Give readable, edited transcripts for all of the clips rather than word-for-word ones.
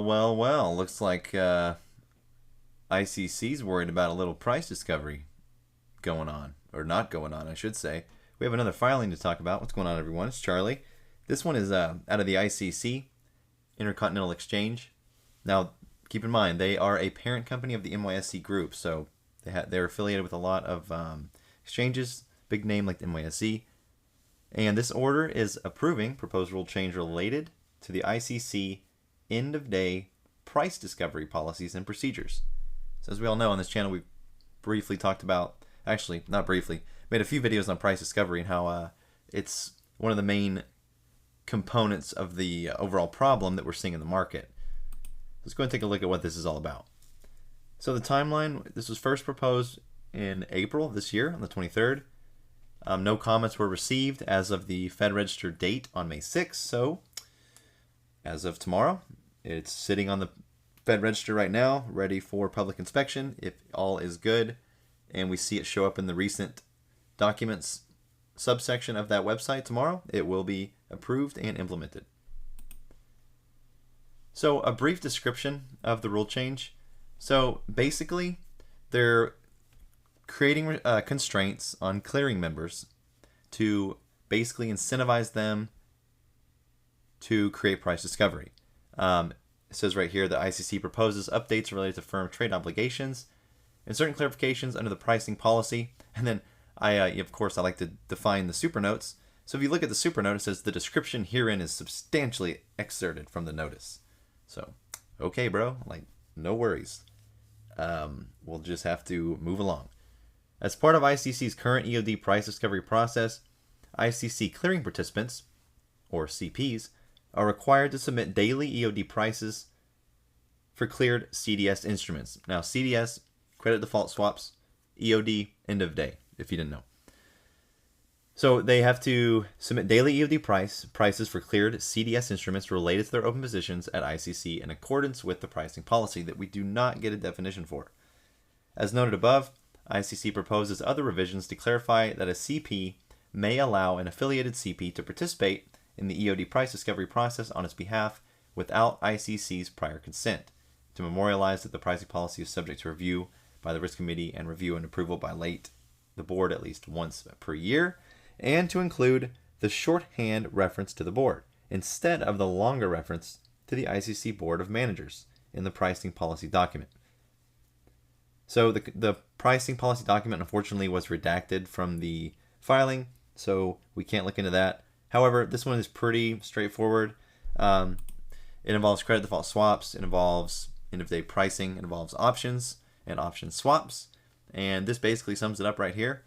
Well, looks like ICC's worried about a little price discovery going on, or not going on, I should say. We have another filing to talk about. What's going on, everyone? It's Charlie. This one is out of the ICC, Intercontinental Exchange. Now, keep in mind, they are a parent company of the NYSE group, so they're affiliated with a lot of exchanges, big name like the NYSE. And this order is approving proposed rule change related to the ICC end-of-day price discovery policies and procedures. So as we all know on this channel, we've briefly talked about, actually not briefly, made a few videos on price discovery and how it's one of the main components of the overall problem that we're seeing in the market. Let's go and take a look at what this is all about. So the timeline, this was first proposed in April of this year on the 23rd. No comments were received as of the Fed Register date on May 6th, so as of tomorrow, it's sitting on the Fed Register right now, ready for public inspection. If all is good and we see it show up in the recent documents subsection of that website tomorrow, it will be approved and implemented. So a brief description of the rule change. So basically, they're creating constraints on clearing members to basically incentivize them to create price discovery. It says right here that ICC proposes updates related to firm trade obligations and certain clarifications under the pricing policy. And then of course, I like to define the super notes. So if you look at the super note, it says the description herein is substantially excerpted from the notice. So, okay, bro, like no worries. We'll just have to move along. As part of ICC's current EOD price discovery process, ICC clearing participants, or CPs, are required to submit daily EOD prices for cleared CDS instruments. Now, CDS, credit default swaps, EOD, end of day, if you didn't know. So they have to submit daily EOD prices for cleared CDS instruments related to their open positions at ICC in accordance with the pricing policy that we do not get a definition for. As noted above, ICC proposes other revisions to clarify that a CP may allow an affiliated CP to participate in the EOD price discovery process on its behalf without ICC's prior consent, to memorialize that the pricing policy is subject to review by the risk committee and review and approval by the board at least once per year, and to include the shorthand reference to the board instead of the longer reference to the ICC Board of Managers in the pricing policy document. So the pricing policy document unfortunately was redacted from the filing, so we can't look into that. However, this one is pretty straightforward. It involves credit default swaps, it involves end-of-day pricing, it involves options and option swaps, and this basically sums it up right here.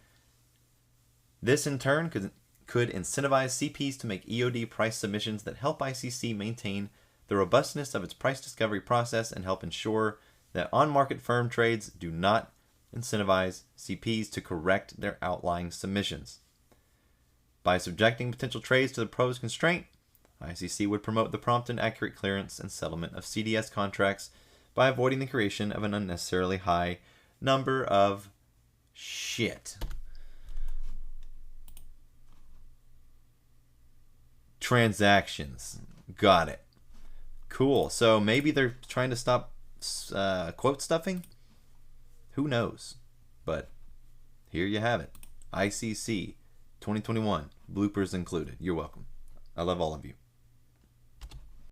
This in turn could incentivize CPs to make EOD price submissions that help ICC maintain the robustness of its price discovery process and help ensure that on-market firm trades do not incentivize CPs to correct their outlying submissions. By subjecting potential trades to the proposed constraint, ICC would promote the prompt and accurate clearance and settlement of CDS contracts by avoiding the creation of an unnecessarily high number of transactions. Got it. Cool. So maybe they're trying to stop quote stuffing? Who knows? But here you have it. ICC 2021, bloopers included. You're welcome. I love all of you.